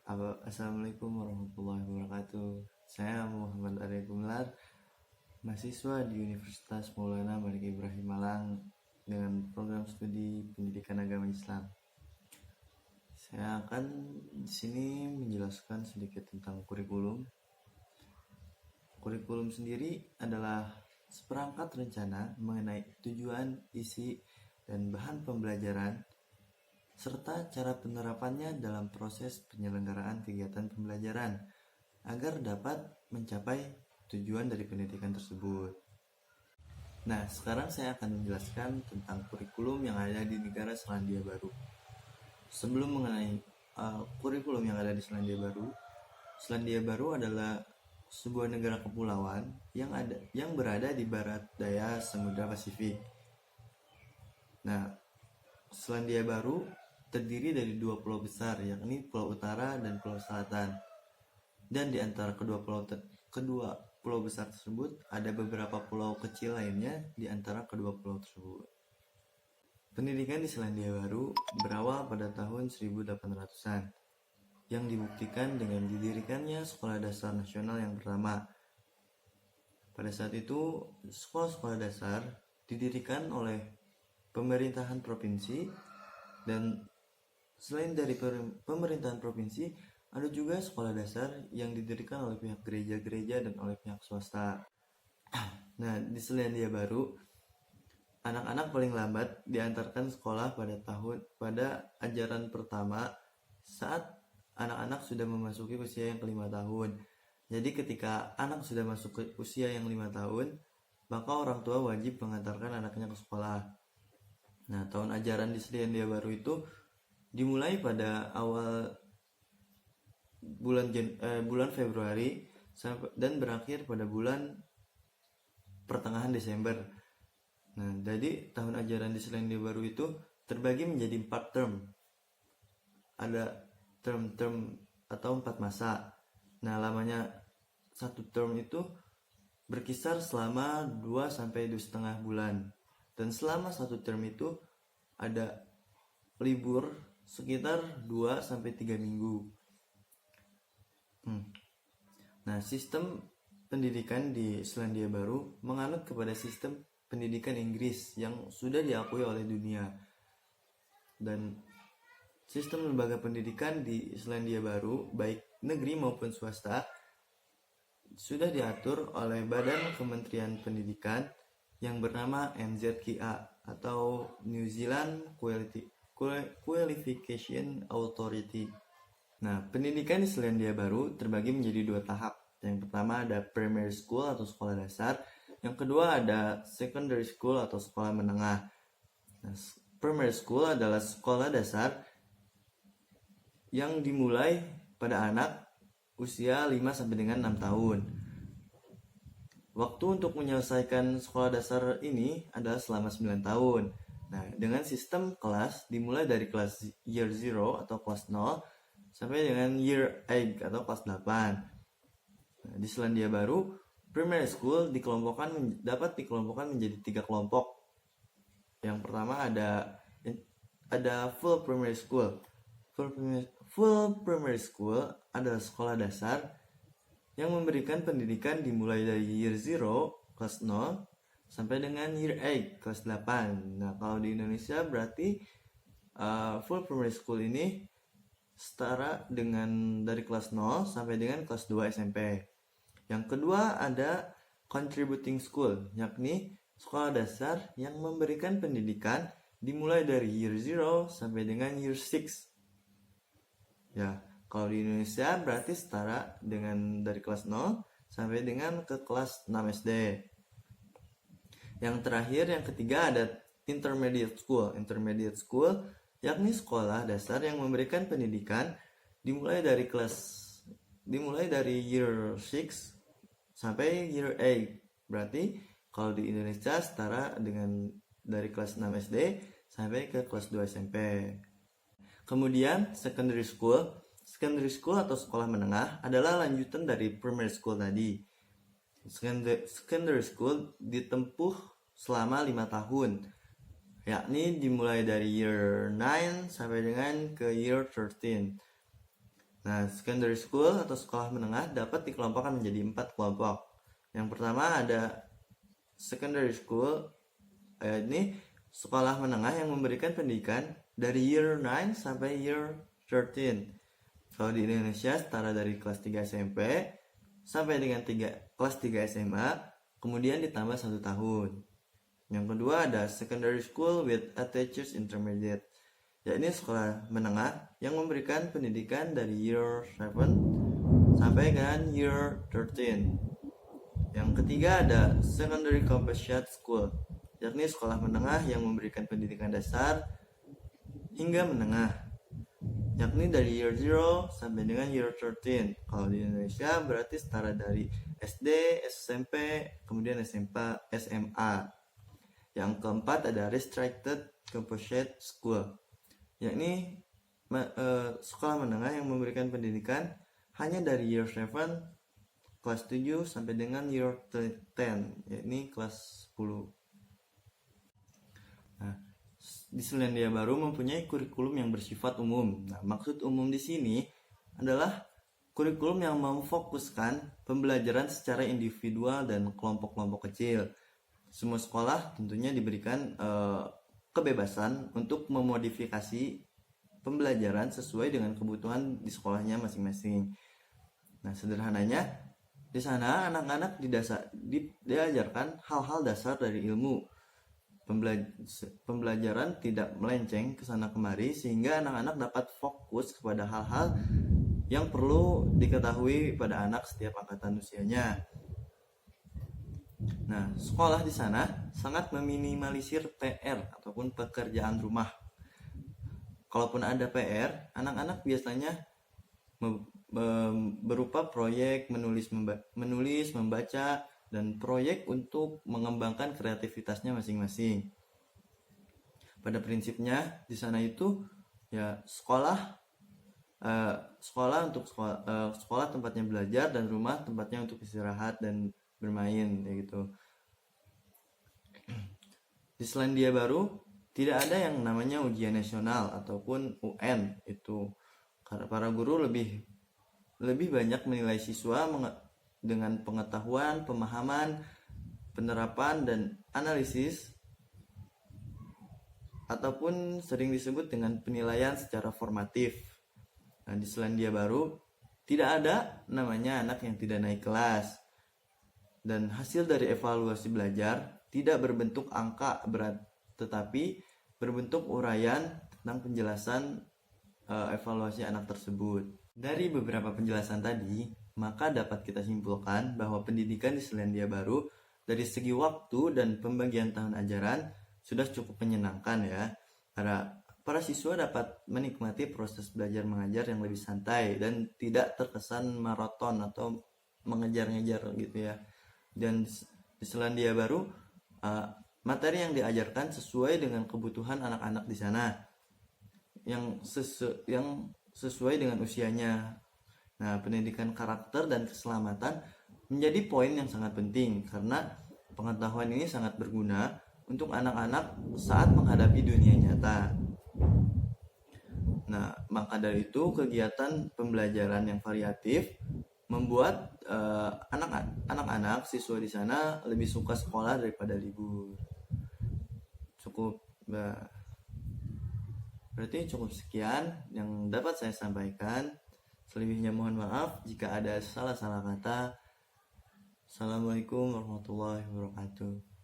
Assalamualaikum warahmatullahi wabarakatuh. Saya Muhammad Arya Gumelar, mahasiswa di Universitas Maulana Malik Ibrahim Malang dengan program studi Pendidikan Agama Islam. Saya akan di sini menjelaskan sedikit tentang kurikulum. Kurikulum sendiri adalah seperangkat rencana mengenai tujuan, isi, dan bahan pembelajaran serta cara penerapannya dalam proses penyelenggaraan kegiatan pembelajaran agar dapat mencapai tujuan dari pendidikan tersebut. Nah, sekarang saya akan menjelaskan tentang kurikulum yang ada di negara Selandia Baru. Sebelum mengenai kurikulum yang ada di Selandia Baru adalah sebuah negara kepulauan yang berada di barat daya Samudra Pasifik. Nah, Selandia Baru terdiri dari dua pulau besar, yakni Pulau Utara dan Pulau Selatan. Dan di antara kedua pulau besar tersebut ada beberapa pulau kecil lainnya di antara kedua pulau tersebut. Pendidikan di Selandia Baru berawal pada tahun 1800-an yang dibuktikan dengan didirikannya Sekolah Dasar Nasional yang pertama. Pada saat itu, sekolah-sekolah dasar didirikan oleh pemerintahan provinsi, dan selain dari pemerintahan provinsi, ada juga sekolah dasar yang didirikan oleh pihak gereja-gereja dan oleh pihak swasta. Nah, di Selandia Baru, anak-anak paling lambat diantarkan sekolah pada ajaran pertama saat anak-anak sudah memasuki usia yang ke-5 tahun. Jadi ketika anak sudah masuk ke usia yang 5 tahun, maka orang tua wajib mengantarkan anaknya ke sekolah. Nah, tahun ajaran di Selandia Baru itu dimulai pada awal bulan Februari dan berakhir pada bulan pertengahan Desember. Nah, jadi tahun ajaran di Selandia Baru itu terbagi menjadi 4 term. Ada term-term atau 4 masa. Nah, lamanya satu term itu berkisar selama 2 sampai 2,5 bulan. Dan selama satu term itu ada libur sekitar 2 sampai 3 minggu. Nah, sistem pendidikan di Selandia Baru menganut kepada sistem pendidikan Inggris yang sudah diakui oleh dunia. Dan sistem lembaga pendidikan di Selandia Baru, baik negeri maupun swasta, sudah diatur oleh Badan Kementerian Pendidikan yang bernama NZKA atau New Zealand Qualification Authority. Nah, pendidikan di Selandia Baru terbagi menjadi 2 tahap. Yang pertama ada primary school atau sekolah dasar. Yang kedua ada secondary school atau sekolah menengah. Nah, primary school adalah sekolah dasar yang dimulai pada anak usia 5 sampai dengan 6 tahun. Waktu untuk menyelesaikan sekolah dasar ini adalah selama 9 tahun. Nah, dengan sistem kelas dimulai dari kelas year 0 atau kelas 0 sampai dengan year 8 atau kelas 8. Nah, di Selandia Baru, primary school dapat dikelompokkan menjadi 3 kelompok. Yang pertama ada full primary school. Full primary school adalah sekolah dasar yang memberikan pendidikan dimulai dari year 0, kelas 0, sampai dengan year 8, kelas 8. Nah, kalau di Indonesia berarti full primary school ini setara dengan dari kelas 0 sampai dengan kelas 2 SMP. Yang kedua ada contributing school, yakni sekolah dasar yang memberikan pendidikan dimulai dari year 0 sampai dengan year 6. Ya, kalau di Indonesia berarti setara dengan dari kelas 0 sampai dengan ke kelas 6 SD. Yang terakhir, yang ketiga ada intermediate school. Intermediate school yakni sekolah dasar yang memberikan pendidikan dimulai dari year 6 sampai year 8. Berarti kalau di Indonesia setara dengan dari kelas 6 SD sampai ke kelas 2 SMP. Kemudian secondary school. Secondary school atau sekolah menengah adalah lanjutan dari primary school tadi. Secondary school ditempuh selama 5 tahun, yakni dimulai dari year 9 sampai dengan ke year 13. Nah, secondary school atau sekolah menengah dapat dikelompokkan menjadi 4 kelompok. Yang pertama ada secondary school, ini sekolah menengah yang memberikan pendidikan dari year 9 sampai year 13. Kalau di Indonesia setara dari kelas 3 SMP sampai dengan kelas 3 SMA, kemudian ditambah 1 tahun. Yang kedua ada secondary school with attached intermediate, yakni sekolah menengah yang memberikan pendidikan dari year 7 sampai dengan year 13. Yang ketiga ada secondary composite school, yakni sekolah menengah yang memberikan pendidikan dasar hingga menengah, yakni dari year 0 sampai dengan year 13. Kalau di Indonesia berarti setara dari SD, SMP, kemudian SMA. Yang keempat ada restricted composite school, yakni sekolah menengah yang memberikan pendidikan hanya dari year 7 kelas 7 sampai dengan year 10, yakni kelas 10. Nah, di Selandia Baru mempunyai kurikulum yang bersifat umum. Nah, maksud umum di sini adalah kurikulum yang memfokuskan pembelajaran secara individual dan kelompok-kelompok kecil. Semua sekolah tentunya diberikan kebebasan untuk memodifikasi pembelajaran sesuai dengan kebutuhan di sekolahnya masing-masing. Nah, sederhananya di sana anak-anak diajarkan hal-hal dasar dari ilmu. Pembelajaran tidak melenceng ke sana kemari sehingga anak-anak dapat fokus kepada hal-hal yang perlu diketahui pada anak setiap angkatan usianya. Nah, sekolah di sana sangat meminimalisir PR ataupun pekerjaan rumah. Kalaupun ada PR, anak-anak biasanya berupa proyek menulis, membaca, dan proyek untuk mengembangkan kreativitasnya masing-masing. Pada prinsipnya di sana itu ya sekolah tempatnya belajar dan rumah tempatnya untuk istirahat dan bermain gitu. Di Selandia Baru tidak ada yang namanya ujian nasional ataupun UN itu, karena para guru lebih banyak menilai siswa dengan pengetahuan, pemahaman, penerapan, dan analisis, ataupun sering disebut dengan penilaian secara formatif. Nah, di Selandia Baru tidak ada namanya anak yang tidak naik kelas, dan hasil dari evaluasi belajar tidak berbentuk angka berat, tetapi berbentuk uraian tentang penjelasan evaluasi anak tersebut. Dari beberapa penjelasan tadi, maka dapat kita simpulkan bahwa pendidikan di Selandia Baru dari segi waktu dan pembagian tahun ajaran sudah cukup menyenangkan ya. Para siswa dapat menikmati proses belajar mengajar yang lebih santai dan tidak terkesan maraton atau mengejar-ngejar gitu ya. Dan di Selandia Baru materi yang diajarkan sesuai dengan kebutuhan anak-anak di sana yang sesuai dengan usianya. Nah, pendidikan karakter dan keselamatan menjadi poin yang sangat penting karena pengetahuan ini sangat berguna untuk anak-anak saat menghadapi dunia nyata. Nah, maka dari itu kegiatan pembelajaran yang variatif membuat anak-anak siswa di sana lebih suka sekolah daripada libur. Berarti cukup sekian yang dapat saya sampaikan. Selebihnya mohon maaf jika ada salah-salah kata. Assalamualaikum warahmatullahi wabarakatuh.